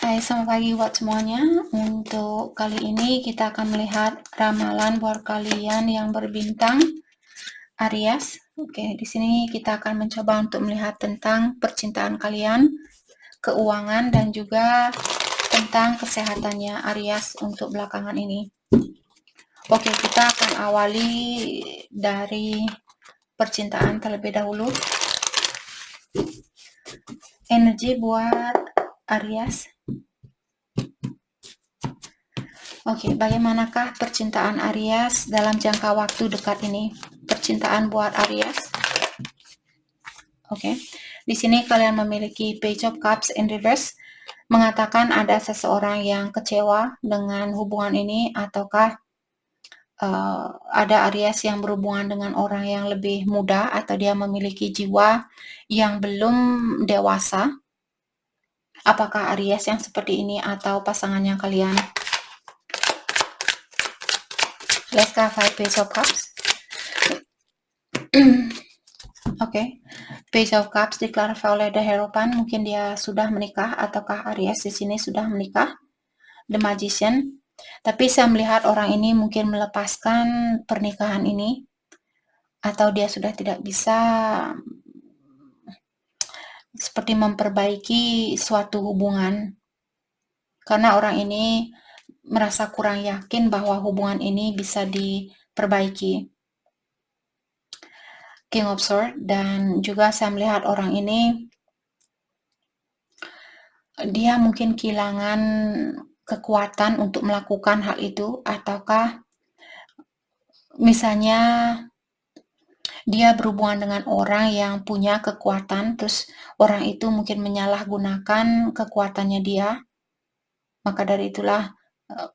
Hai, selamat pagi buat semuanya. Untuk kali ini kita akan melihat ramalan buat kalian yang berbintang Aries. Oke, di sini kita akan mencoba untuk melihat tentang percintaan kalian, keuangan, dan juga tentang kesehatannya Aries untuk belakangan ini. Oke, kita akan awali dari percintaan terlebih dahulu. Energi buat Aries. Oke, bagaimanakah percintaan Aries dalam jangka waktu dekat ini? Percintaan buat Aries. Oke, di sini kalian memiliki Page of Cups in reverse, mengatakan ada seseorang yang kecewa dengan hubungan ini, ataukah ada Aries yang berhubungan dengan orang yang lebih muda, atau dia memiliki jiwa yang belum dewasa. Apakah Aries yang seperti ini atau pasangannya kalian? Let's go, 5 Page of Cups. Oke, Page of Cups diklarasi oleh The Hierophant, mungkin dia sudah menikah ataukah Aries di sini sudah menikah. The Magician, tapi saya melihat orang ini mungkin melepaskan pernikahan ini, atau dia sudah tidak bisa seperti memperbaiki suatu hubungan, karena orang ini merasa kurang yakin bahwa hubungan ini bisa diperbaiki. King of Swords, dan juga saya melihat orang ini dia mungkin kehilangan kekuatan untuk melakukan hal itu, ataukah misalnya dia berhubungan dengan orang yang punya kekuatan, terus orang itu mungkin menyalahgunakan kekuatannya dia. Maka dari itulah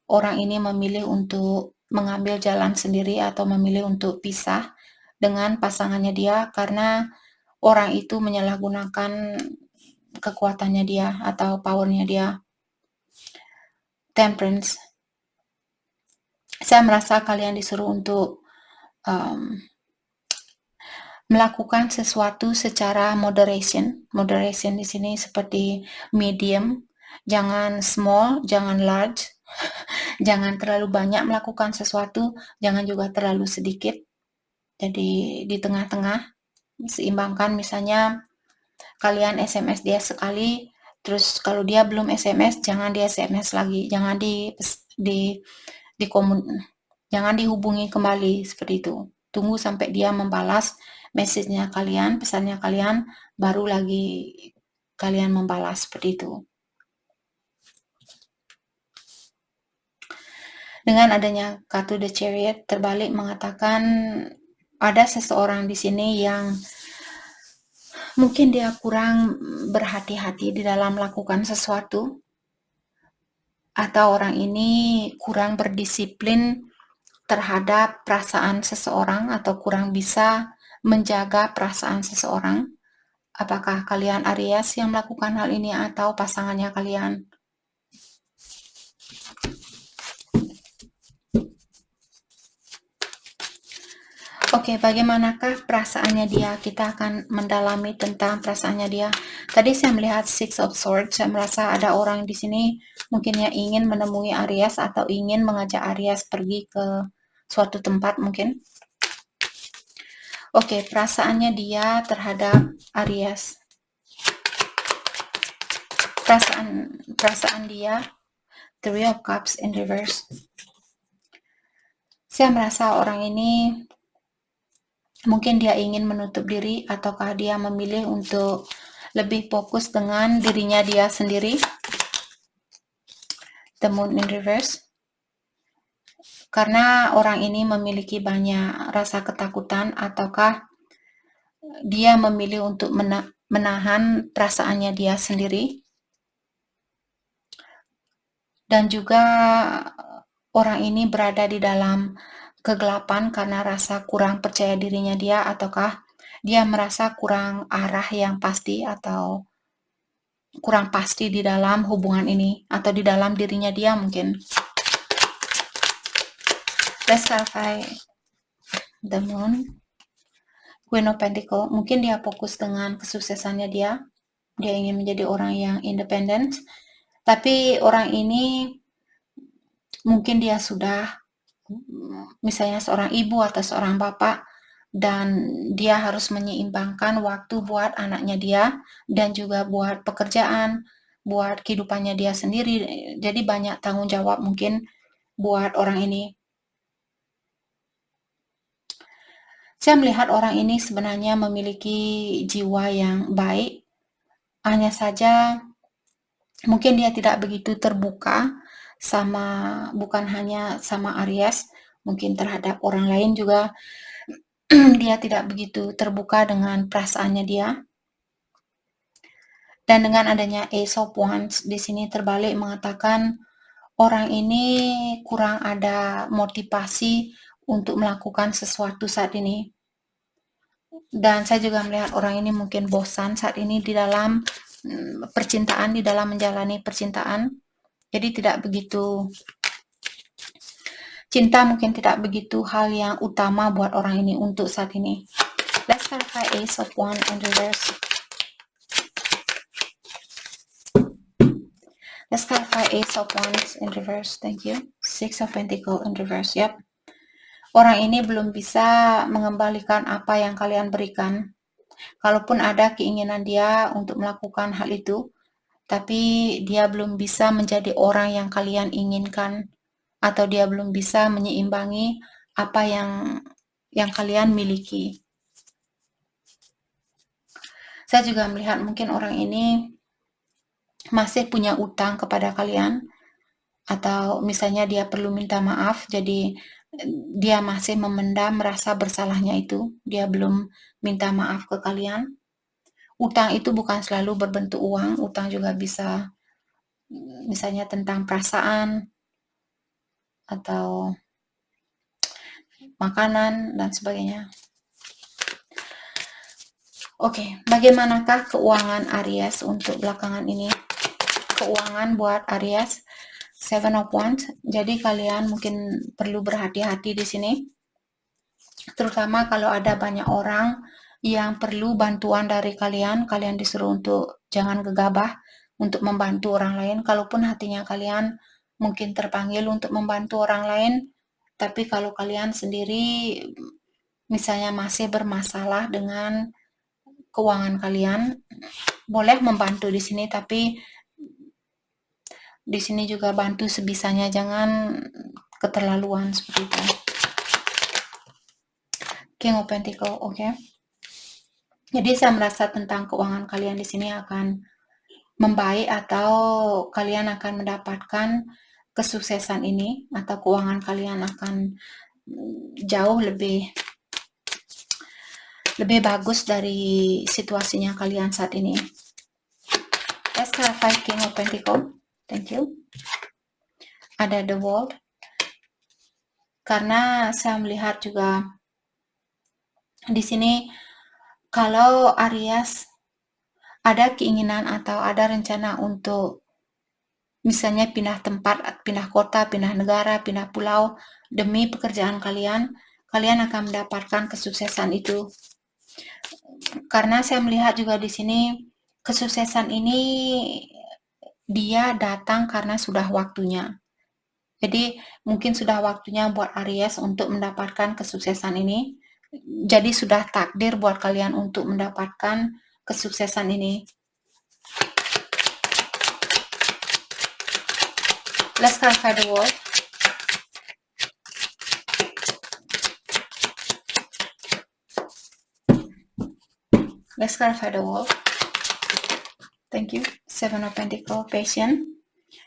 orang ini memilih untuk mengambil jalan sendiri atau memilih untuk pisah dengan pasangannya dia, karena orang itu menyalahgunakan kekuatannya dia atau powernya dia. Temperance, saya merasa kalian disuruh untuk melakukan sesuatu secara moderation. Moderation di sini seperti medium, jangan small, jangan large, jangan terlalu banyak melakukan sesuatu, jangan juga terlalu sedikit. Jadi di tengah-tengah, seimbangkan. Misalnya kalian SMS dia sekali, terus kalau dia belum SMS, jangan di SMS lagi, jangan jangan dihubungi kembali seperti itu. Tunggu sampai dia membalas message-nya kalian, pesannya kalian, baru lagi kalian membalas seperti itu. Dengan adanya kartu The Chariot terbalik mengatakan ada seseorang di sini yang mungkin dia kurang berhati-hati di dalam melakukan sesuatu, atau orang ini kurang berdisiplin terhadap perasaan seseorang atau kurang bisa menjaga perasaan seseorang. Apakah kalian Aries yang melakukan hal ini atau pasangannya kalian? Oke, bagaimanakah perasaannya dia? Kita akan mendalami tentang perasaannya dia. Tadi saya melihat Six of Swords. Saya merasa ada orang di sini mungkin yang ingin menemui Aries atau ingin mengajak Aries pergi ke suatu tempat mungkin. Oke, perasaannya dia terhadap Aries. Perasaan dia, Three of Cups in reverse. Saya merasa orang ini mungkin dia ingin menutup diri, ataukah dia memilih untuk lebih fokus dengan dirinya dia sendiri. The Moon in reverse. Karena orang ini memiliki banyak rasa ketakutan, ataukah dia memilih untuk menahan perasaannya dia sendiri. Dan juga orang ini berada di dalam kegelapan karena rasa kurang percaya dirinya dia, ataukah dia merasa kurang arah yang pasti atau kurang pasti di dalam hubungan ini atau di dalam dirinya dia mungkin. Let's clarify the Moon. Queen of Pentacles, mungkin dia fokus dengan kesuksesannya dia ingin menjadi orang yang independen, Tapi orang ini mungkin dia sudah misalnya seorang ibu atau seorang bapak, dan dia harus menyeimbangkan waktu buat anaknya dia dan juga buat pekerjaan, buat kehidupannya dia sendiri. Jadi banyak tanggung jawab mungkin buat orang ini. Saya melihat orang ini sebenarnya memiliki jiwa yang baik, hanya saja mungkin dia tidak begitu terbuka bukan hanya sama Aries, mungkin terhadap orang lain juga dia tidak begitu terbuka dengan perasaannya dia. Dan dengan adanya Ace of Wands di sini terbalik mengatakan orang ini kurang ada motivasi untuk melakukan sesuatu saat ini. Dan saya juga melihat orang ini mungkin bosan saat ini di dalam percintaan, di dalam menjalani percintaan. Jadi tidak begitu, cinta mungkin tidak begitu hal yang utama buat orang ini untuk saat ini. Let's clarify Ace of Wands in reverse. Let's clarify Ace of Wands in reverse. Thank you. Six of Pentacles in reverse. Yep. Orang ini belum bisa mengembalikan apa yang kalian berikan. Kalaupun ada keinginan dia untuk melakukan hal itu, tapi dia belum bisa menjadi orang yang kalian inginkan, atau dia belum bisa menyeimbangi apa yang kalian miliki. Saya juga melihat mungkin orang ini masih punya utang kepada kalian, atau misalnya dia perlu minta maaf, jadi dia masih memendam rasa bersalahnya itu, dia belum minta maaf ke kalian. Utang itu bukan selalu berbentuk uang, utang juga bisa misalnya tentang perasaan atau makanan dan sebagainya. Oke, bagaimanakah keuangan Aries untuk belakangan ini? Keuangan buat Aries, Seven of Wands. Jadi kalian mungkin perlu berhati-hati di sini, terutama kalau ada banyak orang yang perlu bantuan dari kalian. Kalian disuruh untuk jangan gegabah untuk membantu orang lain. Kalaupun hatinya kalian mungkin terpanggil untuk membantu orang lain, tapi kalau kalian sendiri misalnya masih bermasalah dengan keuangan kalian, boleh membantu di sini, tapi di sini juga bantu sebisanya, jangan keterlaluan seperti itu. King of Pentacles, oke. Jadi saya merasa tentang keuangan kalian di sini akan membaik, atau kalian akan mendapatkan kesuksesan ini, atau keuangan kalian akan jauh lebih bagus dari situasinya kalian saat ini. Let's clarify King of Pentacles. Thank you. Ada The World. Karena saya melihat juga di sini kalau Aries ada keinginan atau ada rencana untuk misalnya pindah tempat, pindah kota, pindah negara, pindah pulau demi pekerjaan kalian, kalian akan mendapatkan kesuksesan itu. Karena saya melihat juga di sini kesuksesan ini dia datang karena sudah waktunya. Jadi mungkin sudah waktunya buat Aries untuk mendapatkan kesuksesan ini. Jadi sudah takdir buat kalian untuk mendapatkan kesuksesan ini. Let's clarify the word. Let's clarify the word. Thank you. Seven of Pentacles, patient.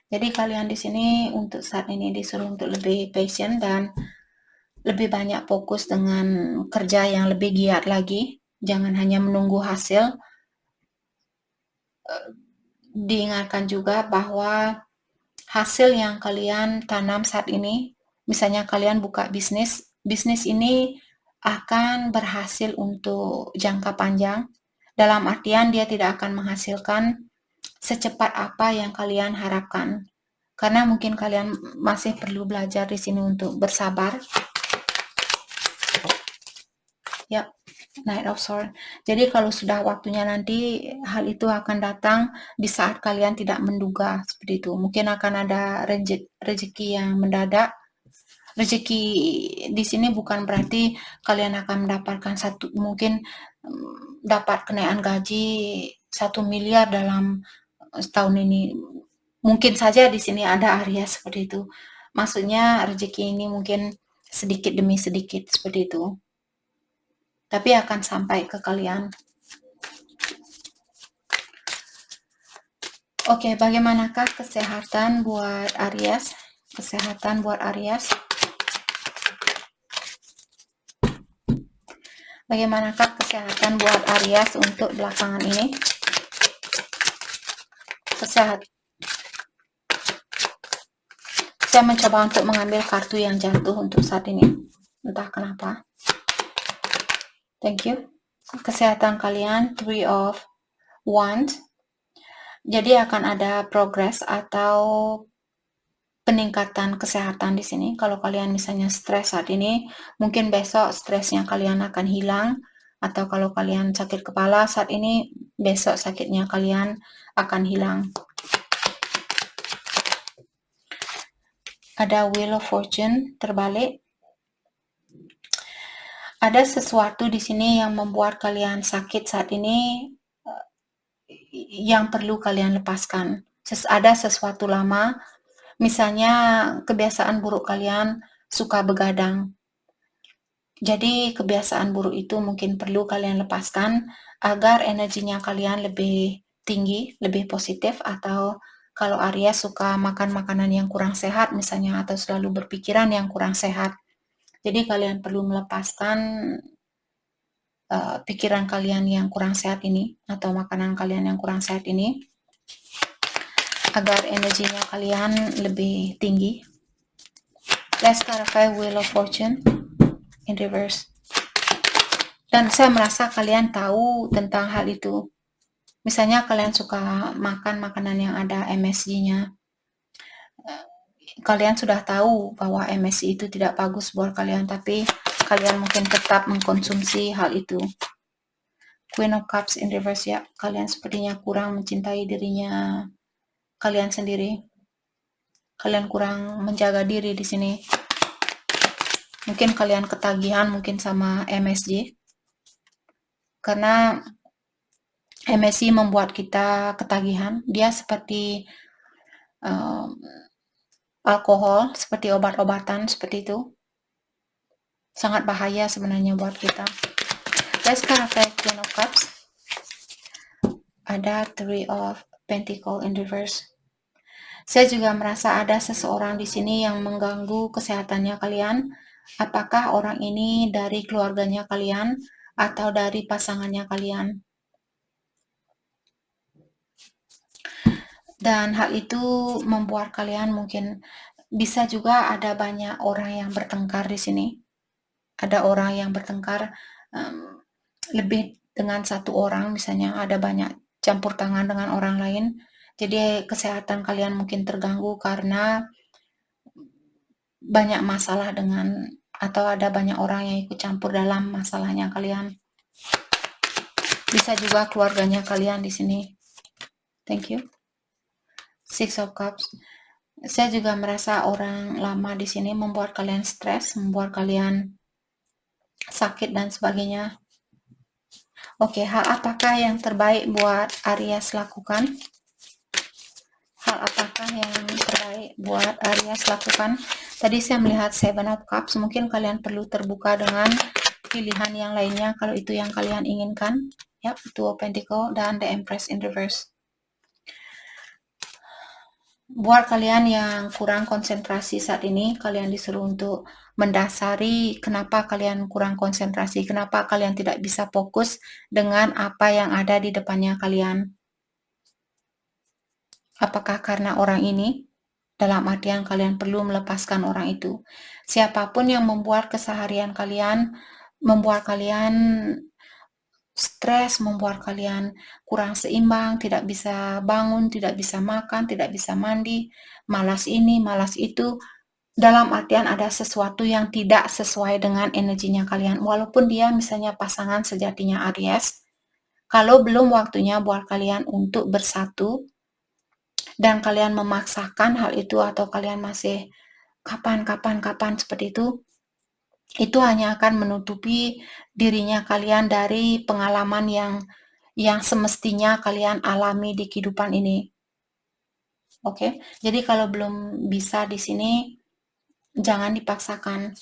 Jadi kalian di sini untuk saat ini disuruh untuk lebih patient dan lebih banyak fokus dengan kerja yang lebih giat lagi. Jangan hanya menunggu hasil. Diingatkan juga bahwa hasil yang kalian tanam saat ini, misalnya kalian buka bisnis ini akan berhasil untuk jangka panjang. Dalam artian dia tidak akan menghasilkan secepat apa yang kalian harapkan. Karena mungkin kalian masih perlu belajar di sini untuk bersabar. Ya. Knight of Swords. Jadi kalau sudah waktunya nanti, hal itu akan datang di saat kalian tidak menduga, seperti itu. Mungkin akan ada rezeki yang mendadak. Rezeki di sini bukan berarti kalian akan mendapatkan mungkin dapat kenaikan gaji 1 miliar dalam setahun ini. Mungkin saja di sini ada Aries seperti itu. Maksudnya rezeki ini mungkin sedikit demi sedikit seperti itu. Tapi akan sampai ke kalian. Oke, bagaimanakah kesehatan buat Aries? Kesehatan buat Aries. Bagaimanakah kesehatan buat Aries untuk belakangan ini? Kesehatan. Saya mencoba untuk mengambil kartu yang jatuh untuk saat ini. Entah kenapa. Thank you. Kesehatan kalian, 3 of Wands. Jadi akan ada progress atau peningkatan kesehatan di sini. Kalau kalian misalnya stres saat ini, mungkin besok stresnya kalian akan hilang. Atau kalau kalian sakit kepala saat ini, besok sakitnya kalian akan hilang. Ada Wheel of Fortune terbalik. Ada sesuatu di sini yang membuat kalian sakit saat ini, yang perlu kalian lepaskan. Ada sesuatu lama, misalnya kebiasaan buruk kalian suka begadang. Jadi kebiasaan buruk itu mungkin perlu kalian lepaskan agar energinya kalian lebih tinggi, lebih positif. Atau kalau Aries suka makan makanan yang kurang sehat misalnya, atau selalu berpikiran yang kurang sehat. Jadi kalian perlu melepaskan pikiran kalian yang kurang sehat ini, atau makanan kalian yang kurang sehat ini, agar energinya kalian lebih tinggi. Let's clarify Wheel of Fortune in reverse. Dan saya merasa kalian tahu tentang hal itu. Misalnya kalian suka makan makanan yang ada MSG-nya. Kalian sudah tahu bahwa MSG itu tidak bagus buat kalian, tapi kalian mungkin tetap mengkonsumsi hal itu. Queen of Cups in reverse, ya. Kalian sepertinya kurang mencintai dirinya kalian sendiri. Kalian kurang menjaga diri di sini. Mungkin kalian ketagihan mungkin sama MSG. Karena MSG membuat kita ketagihan. Dia seperti alkohol, seperti obat-obatan seperti itu. Sangat bahaya sebenarnya buat kita. Let's clarify Queen of Cups. Ada 3 of Pentacles in reverse. Saya juga merasa ada seseorang di sini yang mengganggu kesehatannya kalian. Apakah orang ini dari keluarganya kalian atau dari pasangannya kalian? Dan hal itu membuat kalian mungkin bisa juga ada banyak orang yang bertengkar di sini. Ada orang yang bertengkar lebih dengan satu orang, misalnya ada banyak campur tangan dengan orang lain. Jadi kesehatan kalian mungkin terganggu karena banyak masalah dengan, atau ada banyak orang yang ikut campur dalam masalahnya kalian. Bisa juga keluarganya kalian di sini. Thank you. 6 of Cups. Saya juga merasa orang lama di sini membuat kalian stres, membuat kalian sakit dan sebagainya. Oke, hal apakah yang terbaik buat Aries lakukan? Hal apakah yang terbaik buat Aries lakukan? Tadi saya melihat 7 of Cups, mungkin kalian perlu terbuka dengan pilihan yang lainnya kalau itu yang kalian inginkan. Ya, 2 of Pentacles dan The Empress in reverse. Buat kalian yang kurang konsentrasi saat ini, kalian disuruh untuk mendasari kenapa kalian kurang konsentrasi, kenapa kalian tidak bisa fokus dengan apa yang ada di depannya kalian. Apakah karena orang ini? Dalam artian kalian perlu melepaskan orang itu. Siapapun yang membuat keseharian kalian, membuat kalian stres, membuat kalian kurang seimbang, tidak bisa bangun, tidak bisa makan, tidak bisa mandi, malas ini, malas itu. Dalam artian ada sesuatu yang tidak sesuai dengan energinya kalian. Walaupun dia misalnya pasangan sejatinya Aries, kalau belum waktunya buat kalian untuk bersatu, dan kalian memaksakan hal itu atau kalian masih kapan seperti itu hanya akan menutupi dirinya kalian dari pengalaman yang semestinya kalian alami di kehidupan ini. Oke, jadi kalau belum bisa di sini, jangan dipaksakan.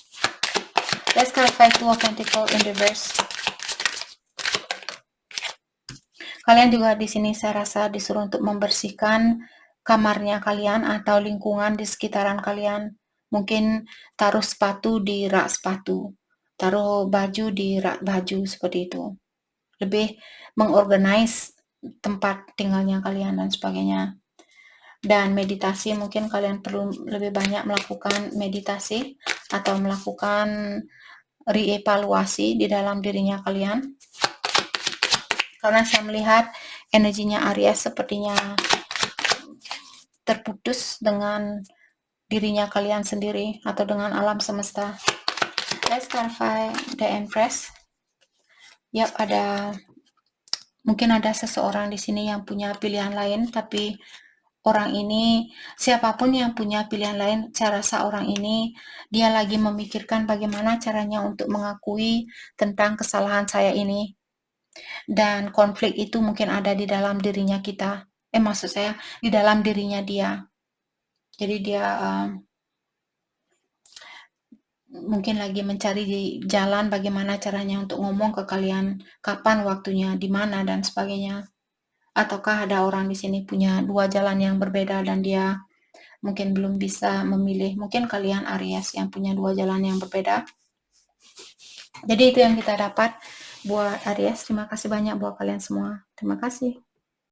Let's clarify Two of Pentacles in reverse. Kalian juga di sini saya rasa disuruh untuk membersihkan kamarnya kalian atau lingkungan di sekitaran kalian. Mungkin taruh sepatu di rak sepatu, taruh baju di rak baju, seperti itu. Lebih mengorganize tempat tinggalnya kalian dan sebagainya. Dan meditasi, mungkin kalian perlu lebih banyak melakukan meditasi atau melakukan reevaluasi di dalam dirinya kalian. Karena saya melihat energinya Aries sepertinya terputus dengan dirinya kalian sendiri atau dengan alam semesta. Let's clarify the Empress. Yap, mungkin ada seseorang di sini yang punya pilihan lain, tapi orang ini, siapapun yang punya pilihan lain, saya rasa orang ini dia lagi memikirkan bagaimana caranya untuk mengakui tentang kesalahan saya ini. Dan konflik itu mungkin ada di dalam dirinya kita. Maksud saya di dalam dirinya dia. Jadi dia mungkin lagi mencari jalan bagaimana caranya untuk ngomong ke kalian, kapan waktunya, di mana, dan sebagainya. Ataukah ada orang di sini punya dua jalan yang berbeda dan dia mungkin belum bisa memilih. Mungkin kalian Aries yang punya dua jalan yang berbeda. Jadi itu yang kita dapat buat Aries. Terima kasih banyak buat kalian semua. Terima kasih.